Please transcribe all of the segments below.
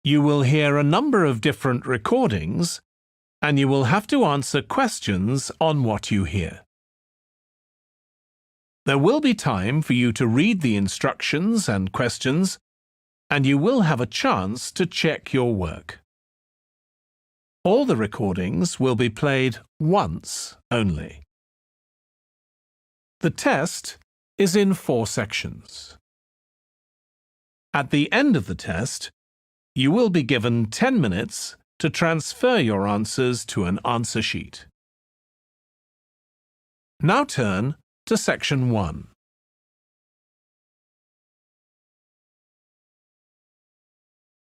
You will hear a number of different recordings, and you will have to answer questions on what you hear. There will be time for you to read the instructions and questions, and you will have a chance to check your work. All the recordings will be played once only. The test is in 4 sections. At the end of the test, you will be given 10 minutes to transfer your answers to an answer sheet. Now turn to Section 1.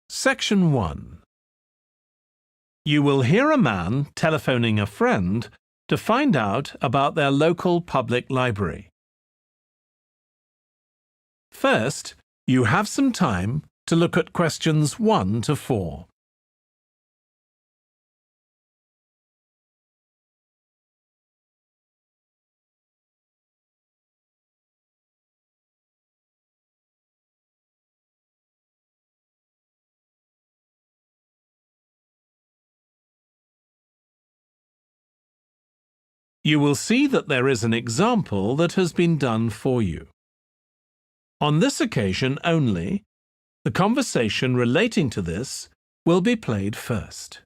Section 1. You will hear a man telephoning a friend to find out about their local public library. First, you have some time to look at questions 1 to 4. You will see that there is an example that has been done for you. On this occasion only, the conversation relating to this will be played first.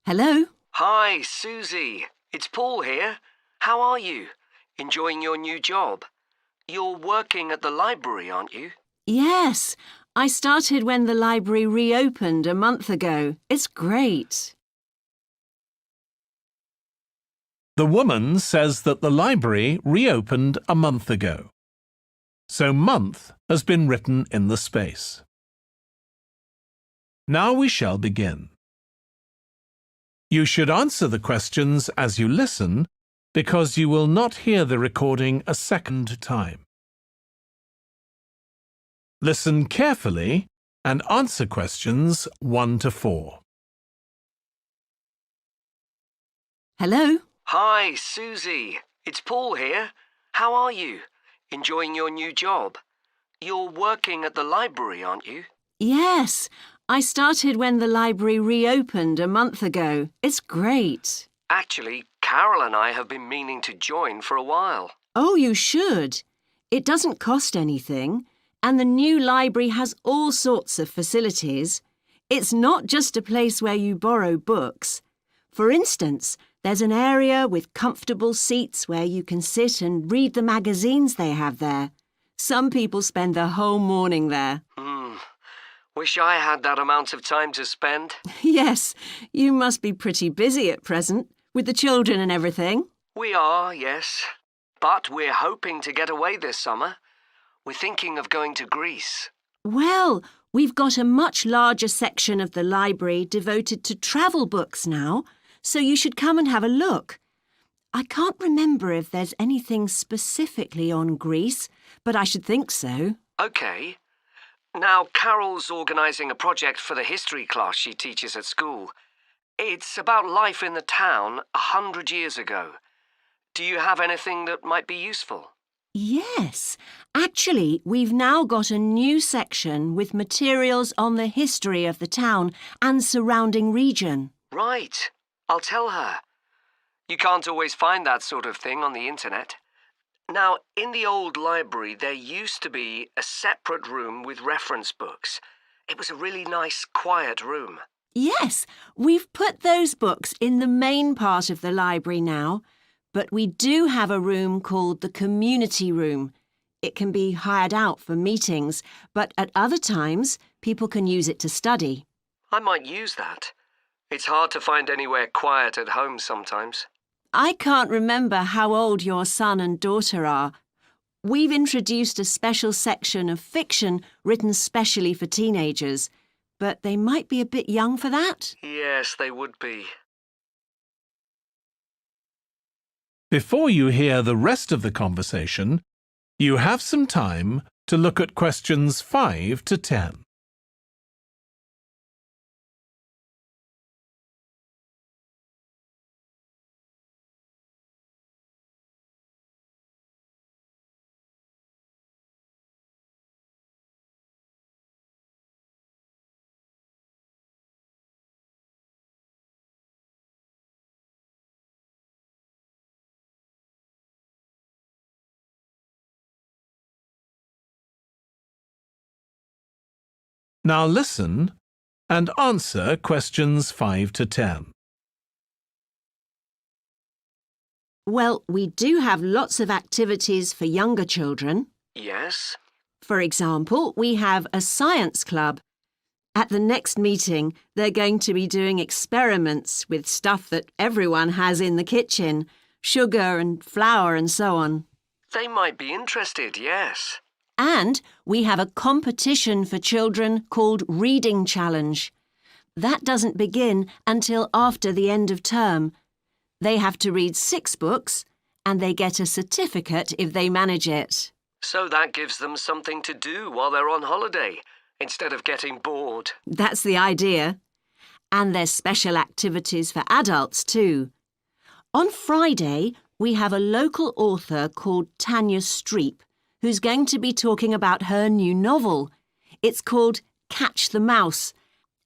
Hello? Hi, Susie. It's Paul here. How are you? Enjoying your new job? You're working at the library, aren't you? Yes, I started when the library reopened a month ago. It's great. The woman says that the library reopened a month ago. So month has been written in the space. Now we shall begin. You should answer the questions as you listen because you will not hear the recording a second time. Listen carefully and answer questions 1 to 4. Hello? Hi, Susie. It's Paul here. How are you? Enjoying your new job? You're working at the library, aren't you? Yes, I started when the library reopened a month ago. It's great. Actually, Carol and I have been meaning to join for a while. Oh, you should. It doesn't cost anything, and the new library has all sorts of facilities. It's not just a place where you borrow books. For instance, there's an area with comfortable seats where you can sit and read the magazines they have there. Some people spend the whole morning there. Wish I had that amount of time to spend. Yes, you must be pretty busy at present, with the children and everything. We are, yes. But we're hoping to get away this summer. We're thinking of going to Greece. Well, we've got a much larger section of the library devoted to travel books now, so you should come and have a look. I can't remember if there's anything specifically on Greece, but I should think so. OK. Now, Carol's organising a project for the history class she teaches at school. It's about life in the town 100 years ago. Do you have anything that might be useful? Yes. Actually, we've now got a new section with materials on the history of the town and surrounding region. Right. I'll tell her. You can't always find that sort of thing on the internet. Now, in the old library, there used to be a separate room with reference books. It was a really nice, quiet room. Yes, we've put those books in the main part of the library now, but we do have a room called the community room. It can be hired out for meetings, but at other times, people can use it to study. I might use that. It's hard to find anywhere quiet at home sometimes. I can't remember how old your son and daughter are. We've introduced a special section of fiction written specially for teenagers, but they might be a bit young for that. Yes, they would be. Before you hear the rest of the conversation, you have some time to look at questions 5 to 10. Now listen and answer questions 5 to 10. Well, we do have lots of activities for younger children. Yes? For example, we have a science club. At the next meeting, they're going to be doing experiments with stuff that everyone has in the kitchen, sugar and flour and so on. They might be interested, yes. And we have a competition for children called Reading Challenge. That doesn't begin until after the end of term. They have to read 6 books and they get a certificate if they manage it. So that gives them something to do while they're on holiday, instead of getting bored. That's the idea. And there's special activities for adults too. On Friday, we have a local author called Tanya Streep, who's going to be talking about her new novel. It's called Catch the Mouse,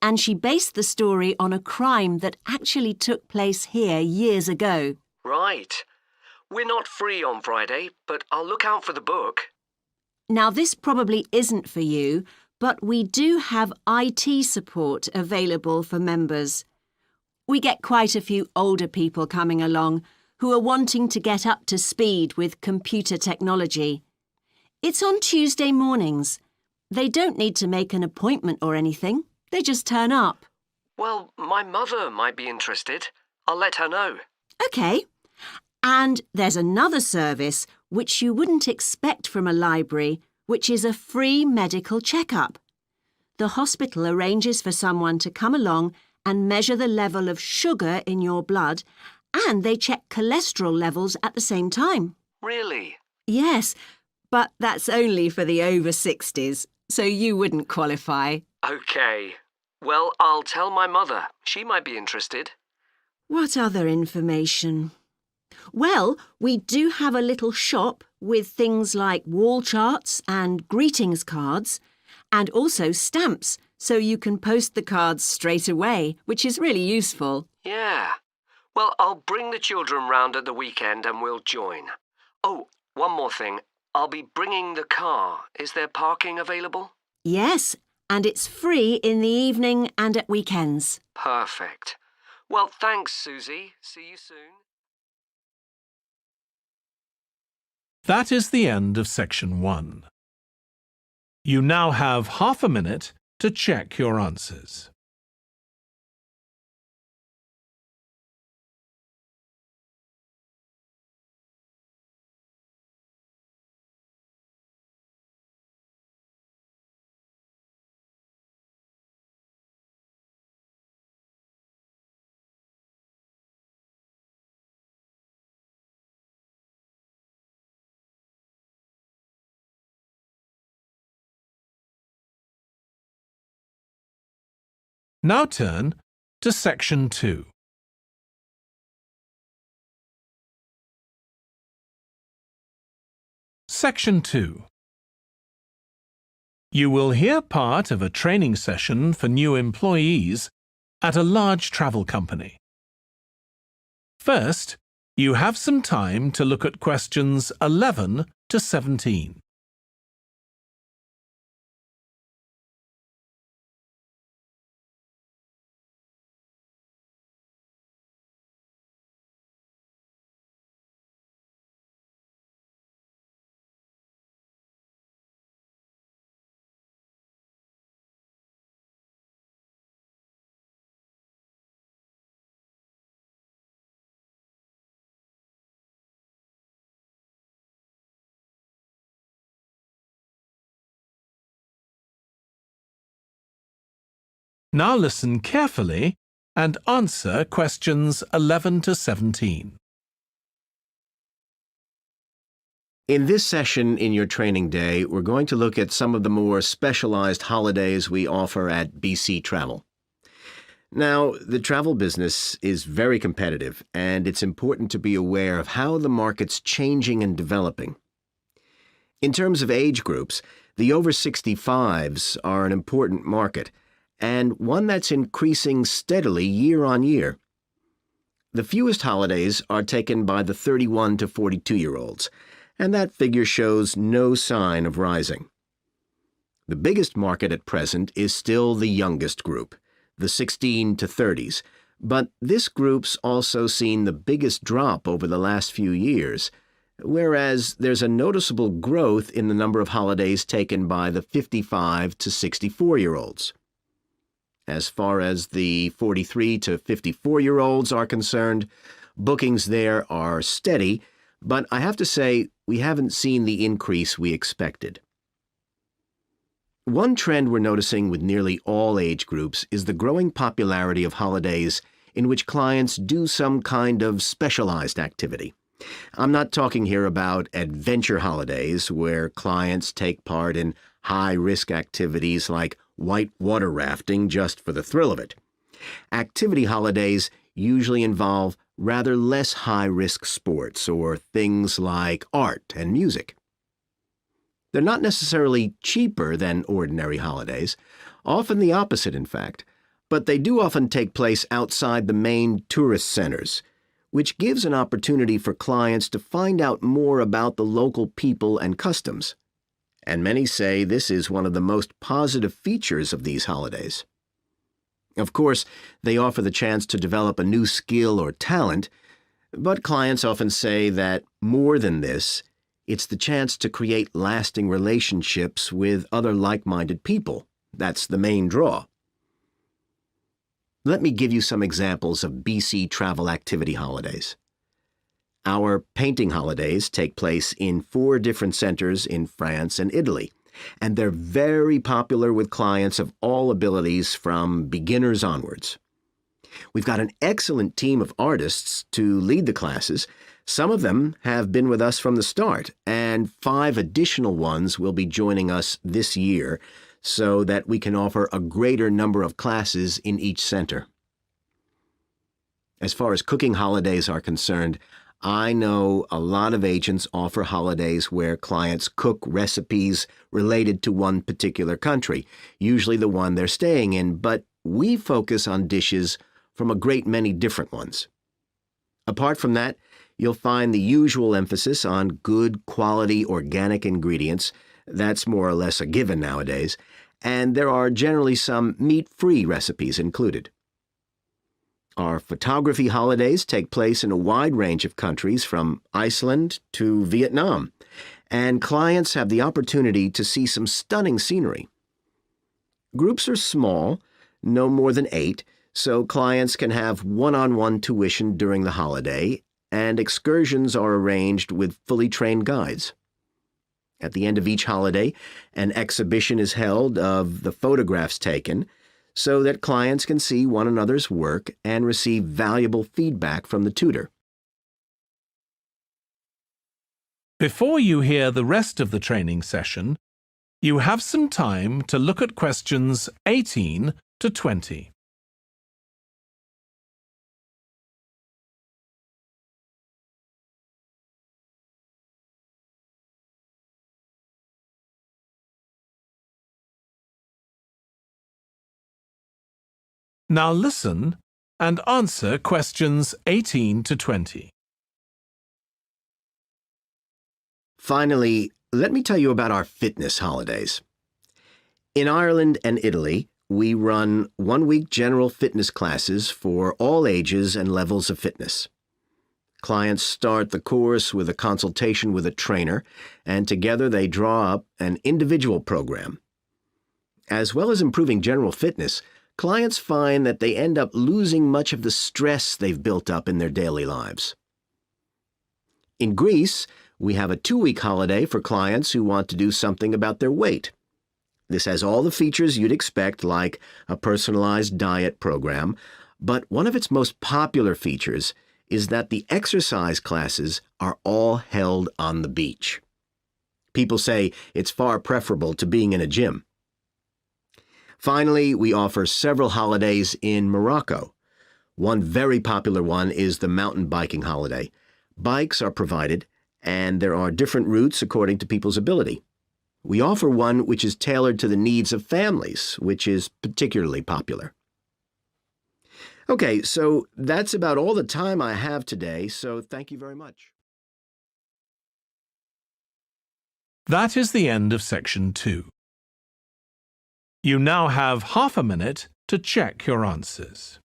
and she based the story on a crime that actually took place here years ago. Right. We're not free on Friday, but I'll look out for the book. Now, this probably isn't for you, but we do have IT support available for members. We get quite a few older people coming along who are wanting to get up to speed with computer technology. It's on Tuesday mornings. They don't need to make an appointment or anything. They just turn up. Well, my mother might be interested. I'll let her know. OK. And there's another service which you wouldn't expect from a library, which is a free medical checkup. The hospital arranges for someone to come along and measure the level of sugar in your blood, and they check cholesterol levels at the same time. Really? Yes, but that's only for the over 60s, so you wouldn't qualify. OK. Well, I'll tell my mother. She might be interested. What other information? Well, we do have a little shop with things like wall charts and greetings cards, and also stamps, so you can post the cards straight away, which is really useful. Yeah. Well, I'll bring the children round at the weekend and we'll join. Oh, one more thing. I'll be bringing the car. Is there parking available? Yes, and it's free in the evening and at weekends. Perfect. Well, thanks, Susie. See you soon. That is the end of section 1. You now have half a minute to check your answers. Now turn to section 2. Section 2. You will hear part of a training session for new employees at a large travel company. First, you have some time to look at questions 11 to 17. Now listen carefully and answer questions 11 to 17. In this session in your training day, we're going to look at some of the more specialized holidays we offer at BC Travel. Now, the travel business is very competitive, and it's important to be aware of how the market's changing and developing. In terms of age groups, the over 65s are an important market, and one that's increasing steadily year on year. The fewest holidays are taken by the 31 to 42-year-olds, and that figure shows no sign of rising. The biggest market at present is still the youngest group, the 16 to 30s, but this group's also seen the biggest drop over the last few years, whereas there's a noticeable growth in the number of holidays taken by the 55 to 64-year-olds. As far as the 43 to 54-year-olds are concerned, bookings there are steady, but I have to say we haven't seen the increase we expected. One trend we're noticing with nearly all age groups is the growing popularity of holidays in which clients do some kind of specialized activity. I'm not talking here about adventure holidays where clients take part in high-risk activities like white water rafting just for the thrill of it. Activity holidays usually involve rather less high-risk sports or things like art and music. They're not necessarily cheaper than ordinary holidays, often the opposite, in fact, but they do often take place outside the main tourist centers, which gives an opportunity for clients to find out more about the local people and customs. And many say this is one of the most positive features of these holidays. Of course, they offer the chance to develop a new skill or talent, but clients often say that more than this, it's the chance to create lasting relationships with other like-minded people. That's the main draw. Let me give you some examples of BC travel activity holidays. Our painting holidays take place in 4 different centers in France and Italy, and they're very popular with clients of all abilities from beginners onwards. We've got an excellent team of artists to lead the classes. Some of them have been with us from the start, and 5 additional ones will be joining us this year so that we can offer a greater number of classes in each center. As far as cooking holidays are concerned, I know a lot of agents offer holidays where clients cook recipes related to one particular country, usually the one they're staying in, but we focus on dishes from a great many different ones. Apart from that, you'll find the usual emphasis on good quality organic ingredients. That's more or less a given nowadays, and there are generally some meat-free recipes included. Our photography holidays take place in a wide range of countries from Iceland to Vietnam, and clients have the opportunity to see some stunning scenery. Groups are small, no more than 8, so clients can have one-on-one tuition during the holiday, and excursions are arranged with fully trained guides. At the end of each holiday, an exhibition is held of the photographs taken so that clients can see one another's work and receive valuable feedback from the tutor. Before you hear the rest of the training session, you have some time to look at questions 18 to 20. Now listen and answer questions 18 to 20. Finally, let me tell you about our fitness holidays. In Ireland and Italy, we run one-week general fitness classes for all ages and levels of fitness. Clients start the course with a consultation with a trainer, and together they draw up an individual program. As well as improving general fitness, clients find that they end up losing much of the stress they've built up in their daily lives. In Greece, we have a 2-week holiday for clients who want to do something about their weight. This has all the features you'd expect, like a personalized diet program, but one of its most popular features is that the exercise classes are all held on the beach. People say it's far preferable to being in a gym. Finally, we offer several holidays in Morocco. One very popular one is the mountain biking holiday. Bikes are provided, and there are different routes according to people's ability. We offer one which is tailored to the needs of families, which is particularly popular. Okay, so that's about all the time I have today, so thank you very much. That is the end of section 2. You now have half a minute to check your answers.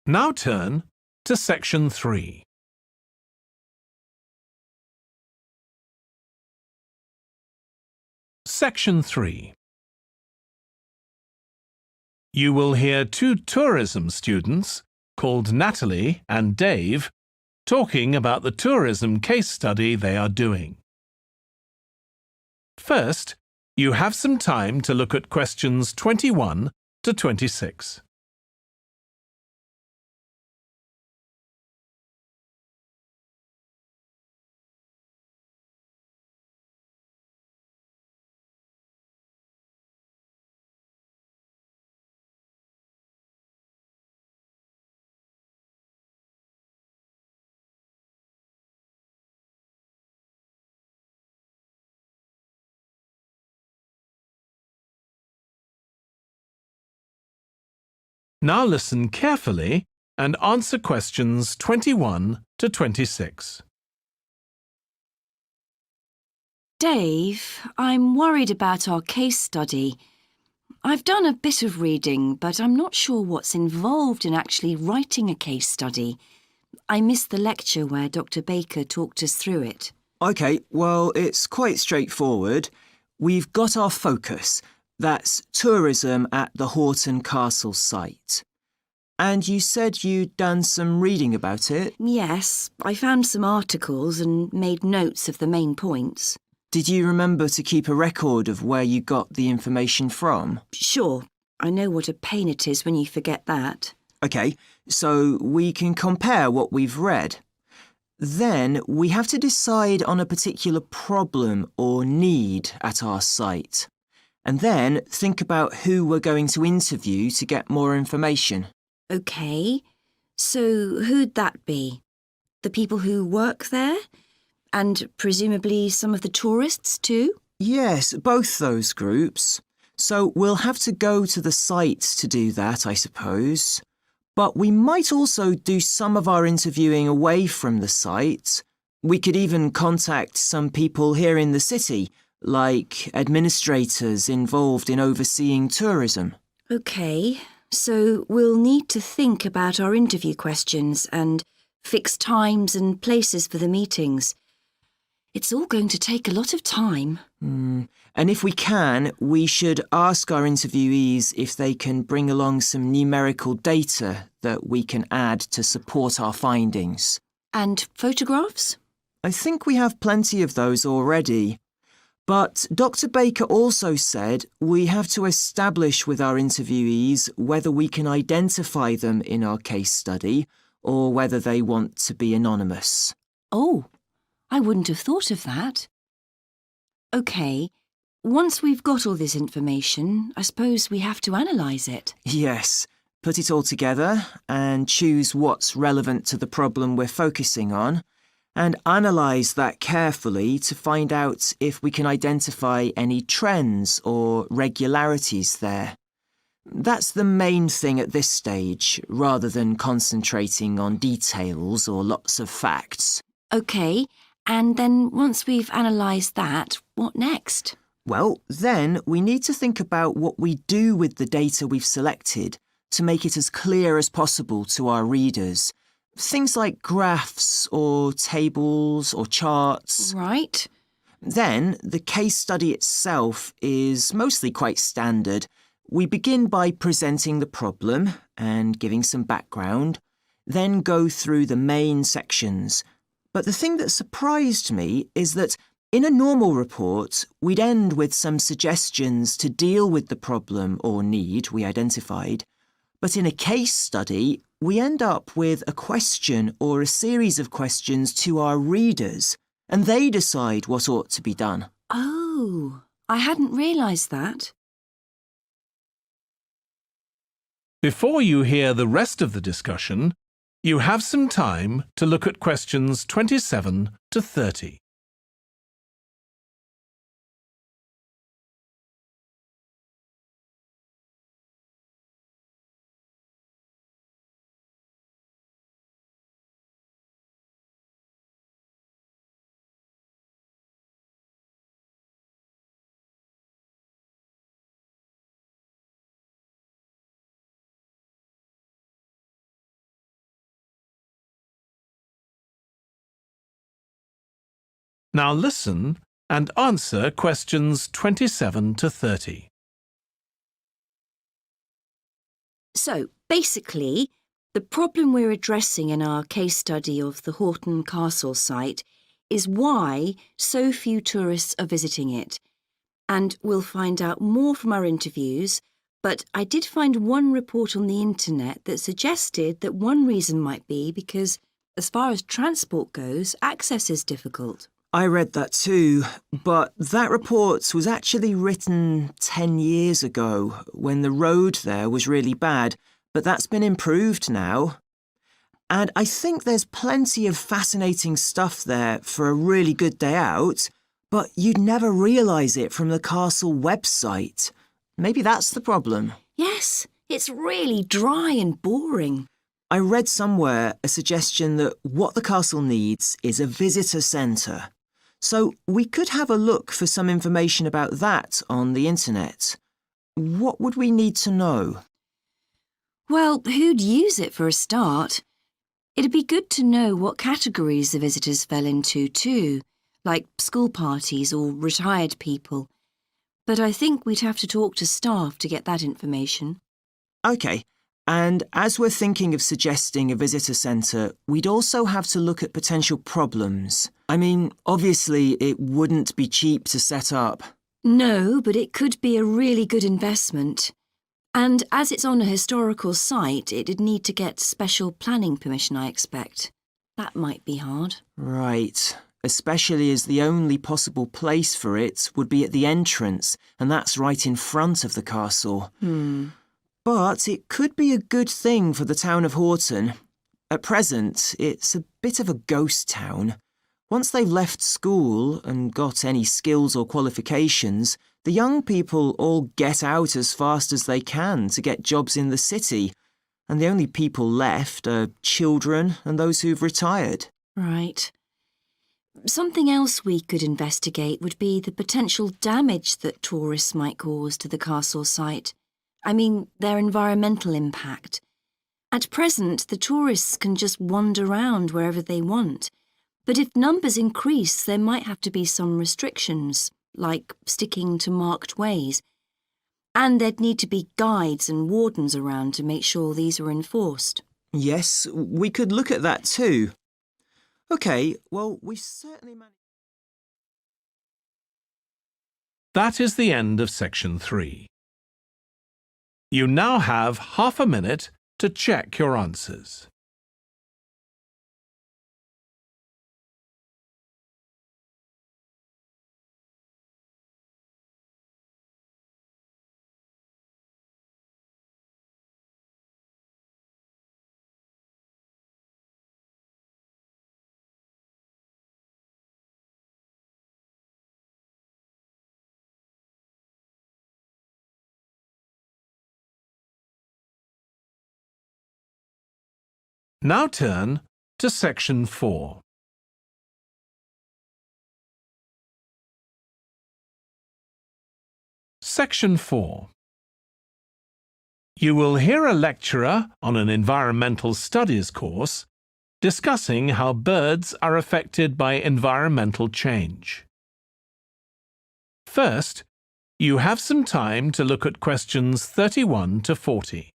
Now turn to Section 3. Section 3. You will hear two tourism students, called Natalie and Dave, talking about the tourism case study they are doing. First, you have some time to look at questions 21 to 26. Now listen carefully and answer questions 21 to 26. Dave, I'm worried about our case study. I've done a bit of reading, but I'm not sure what's involved in actually writing a case study. I missed the lecture where Dr. Baker talked us through it. OK, well, it's quite straightforward. We've got our focus. That's tourism at the Horton Castle site. And you said you'd done some reading about it? Yes, I found some articles and made notes of the main points. Did you remember to keep a record of where you got the information from? Sure, I know what a pain it is when you forget that. OK, so we can compare what we've read. Then we have to decide on a particular problem or need at our site. And then think about who we're going to interview to get more information. OK, so who'd that be? The people who work there? And presumably some of the tourists too? Yes, both those groups. So we'll have to go to the site to do that, I suppose. But we might also do some of our interviewing away from the site. We could even contact some people here in the city, like administrators involved in overseeing tourism. OK, so we'll need to think about our interview questions and fix times and places for the meetings. It's all going to take a lot of time. And if we can, we should ask our interviewees if they can bring along some numerical data that we can add to support our findings. And photographs? I think we have plenty of those already. But Dr. Baker also said we have to establish with our interviewees whether we can identify them in our case study or whether they want to be anonymous. Oh, I wouldn't have thought of that. OK, once we've got all this information, I suppose we have to analyse it. Yes, put it all together and choose what's relevant to the problem we're focusing on, and analyse that carefully to find out if we can identify any trends or regularities there. That's the main thing at this stage, rather than concentrating on details or lots of facts. OK, and then once we've analysed that, what next? Well, then we need to think about what we do with the data we've selected to make it as clear as possible to our readers. Things like graphs or tables or charts. Right. Then the case study itself is mostly quite standard. We begin by presenting the problem and giving some background, then go through the main sections. But the thing that surprised me is that in a normal report, we'd end with some suggestions to deal with the problem or need we identified. But in a case study, we end up with a question or a series of questions to our readers, and they decide what ought to be done. Oh, I hadn't realised that. Before you hear the rest of the discussion, you have some time to look at questions 27 to 30. Now listen and answer questions 27 to 30. So, basically, the problem we're addressing in our case study of the Horton Castle site is why so few tourists are visiting it. And we'll find out more from our interviews, but I did find one report on the internet that suggested that one reason might be because, as far as transport goes, access is difficult. I read that too, but that report was actually written 10 years ago when the road there was really bad, but that's been improved now. And I think there's plenty of fascinating stuff there for a really good day out, but you'd never realise it from the castle website. Maybe that's the problem. Yes, it's really dry and boring. I read somewhere a suggestion that what the castle needs is a visitor centre. So we could have a look for some information about that on the internet. What would we need to know? Well, who'd use it for a start? It'd be good to know what categories the visitors fell into too, like school parties or retired people. But I think we'd have to talk to staff to get that information. OK, and as we're thinking of suggesting a visitor centre, we'd also have to look at potential problems. I mean, obviously it wouldn't be cheap to set up. No, but it could be a really good investment. And as it's on a historical site, it'd need to get special planning permission, I expect. That might be hard. Right, especially as the only possible place for it would be at the entrance, and that's right in front of the castle. But it could be a good thing for the town of Horton. At present, it's a bit of a ghost town. Once they've left school and got any skills or qualifications, the young people all get out as fast as they can to get jobs in the city, and the only people left are children and those who've retired. Right. Something else we could investigate would be the potential damage that tourists might cause to the castle site. I mean, their environmental impact. At present, the tourists can just wander around wherever they want. But if numbers increase, there might have to be some restrictions, like sticking to marked ways. And there'd need to be guides and wardens around to make sure these are enforced. Yes, we could look at that too. OK, well, we've certainly managed... That is the end of section 3. You now have half a minute to check your answers. Now turn to section 4. Section 4. You will hear a lecturer on an environmental studies course discussing how birds are affected by environmental change. First, you have some time to look at questions 31 to 40.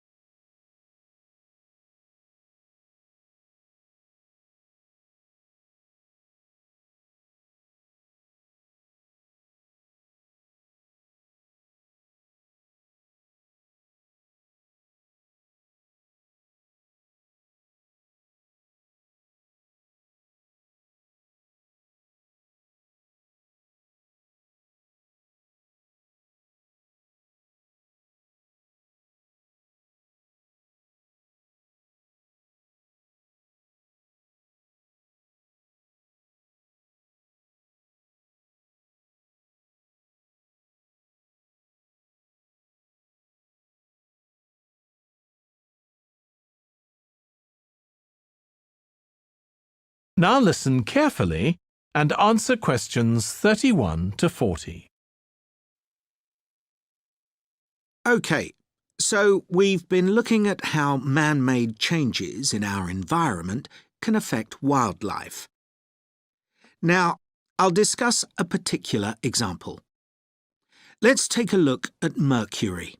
Now listen carefully and answer questions 31 to 40. OK, so we've been looking at how man-made changes in our environment can affect wildlife. Now, I'll discuss a particular example. Let's take a look at mercury.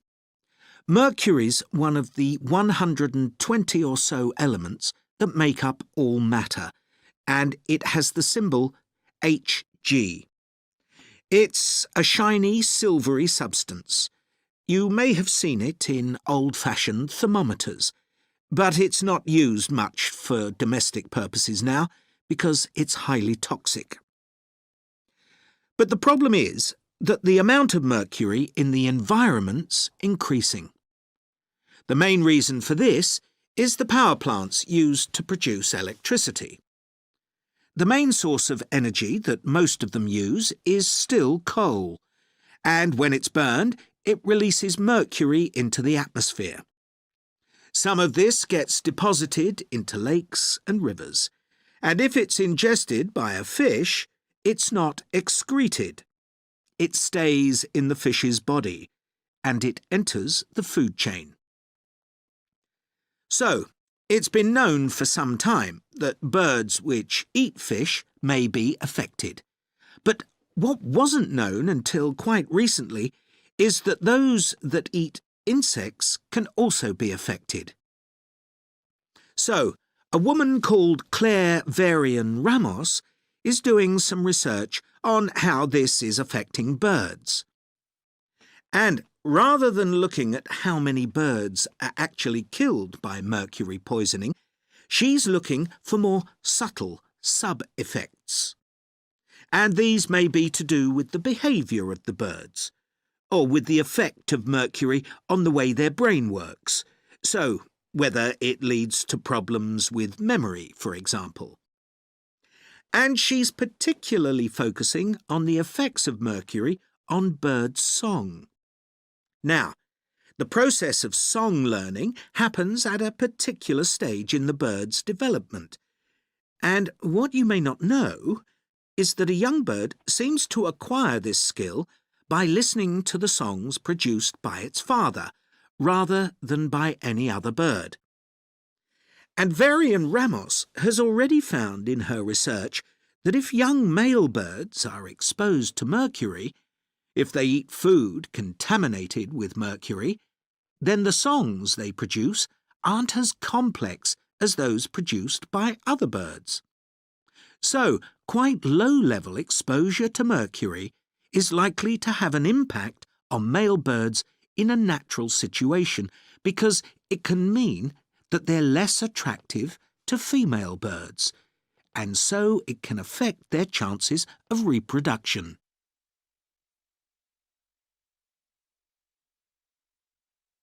Mercury's one of the 120 or so elements that make up all matter, and it has the symbol Hg. It's a shiny, silvery substance. You may have seen it in old-fashioned thermometers, but it's not used much for domestic purposes now because it's highly toxic. But the problem is that the amount of mercury in the environment's increasing. The main reason for this is the power plants used to produce electricity. The main source of energy that most of them use is still coal, and when it's burned, it releases mercury into the atmosphere. Some of this gets deposited into lakes and rivers, and if it's ingested by a fish, it's not excreted. It stays in the fish's body, and it enters the food chain. So, it's been known for some time that birds which eat fish may be affected. But what wasn't known until quite recently is that those that eat insects can also be affected. So, a woman called Claire Varian Ramos is doing some research on how this is affecting birds. And rather than looking at how many birds are actually killed by mercury poisoning, she's looking for more subtle sub-effects. And these may be to do with the behaviour of the birds, or with the effect of mercury on the way their brain works, so whether it leads to problems with memory, for example. And she's particularly focusing on the effects of mercury on bird song. Now, the process of song learning happens at a particular stage in the bird's development. And what you may not know is that a young bird seems to acquire this skill by listening to the songs produced by its father, rather than by any other bird. And Varian Ramos has already found in her research that if young male birds are exposed to mercury, if they eat food contaminated with mercury, then the songs they produce aren't as complex as those produced by other birds. So, quite low-level exposure to mercury is likely to have an impact on male birds in a natural situation because it can mean that they're less attractive to female birds, and so it can affect their chances of reproduction.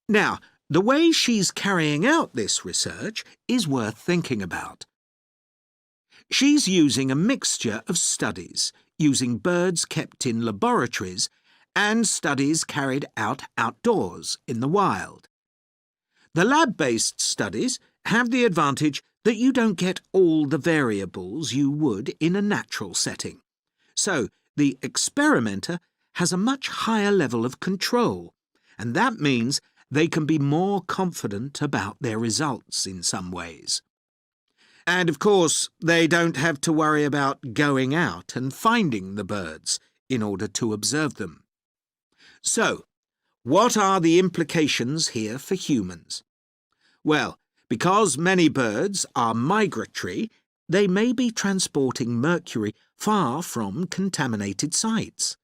Now, the way she's carrying out this research is worth thinking about. She's using a mixture of studies, using birds kept in laboratories and studies carried out outdoors in the wild. The lab-based studies have the advantage that you don't get all the variables you would in a natural setting. So the experimenter has a much higher level of control, and that means they can be more confident about their results in some ways. And of course, they don't have to worry about going out and finding the birds in order to observe them. So, what are the implications here for humans? Well, because many birds are migratory, they may be transporting mercury far from contaminated sites.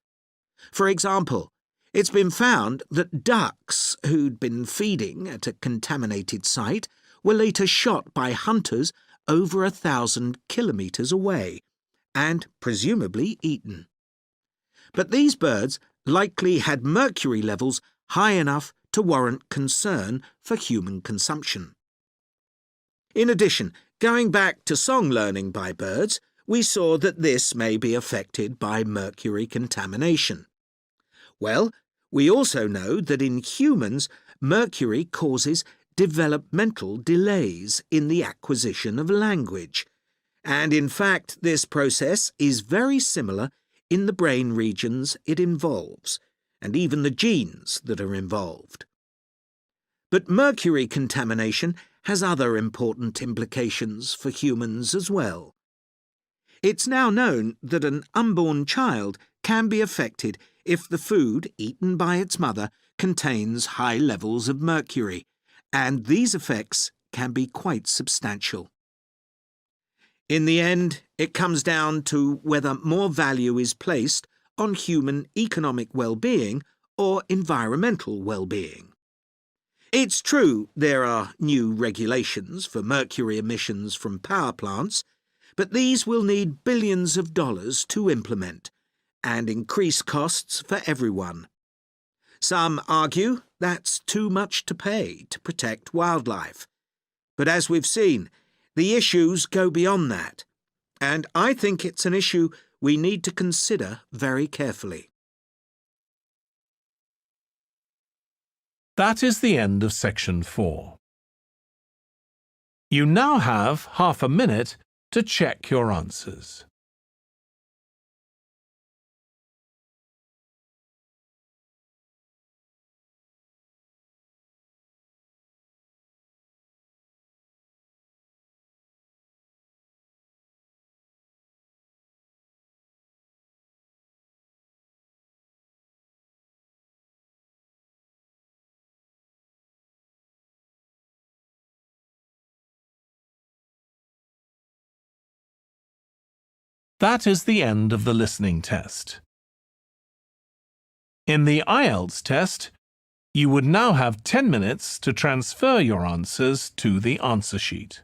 For example, it's been found that ducks who'd been feeding at a contaminated site were later shot by hunters over 1,000 kilometres away, and presumably eaten. But these birds likely had mercury levels high enough to warrant concern for human consumption. In addition, going back to song learning by birds, we saw that this may be affected by mercury contamination. Well, we also know that in humans, mercury causes developmental delays in the acquisition of language, And in fact, this process is very similar in the brain regions it involves, and even the genes that are involved. But mercury contamination has other important implications for humans as well. It's now known that an unborn child can be affected if the food eaten by its mother contains high levels of mercury, and these effects can be quite substantial. In the end, it comes down to whether more value is placed on human economic well-being or environmental well-being. It's true there are new regulations for mercury emissions from power plants, but these will need billions of dollars to implement and increase costs for everyone. Some argue that's too much to pay to protect wildlife. But as we've seen, the issues go beyond that, and I think it's an issue we need to consider very carefully. That is the end of section 4. You now have half a minute to check your answers. That is the end of the listening test. In the IELTS test, you would now have 10 minutes to transfer your answers to the answer sheet.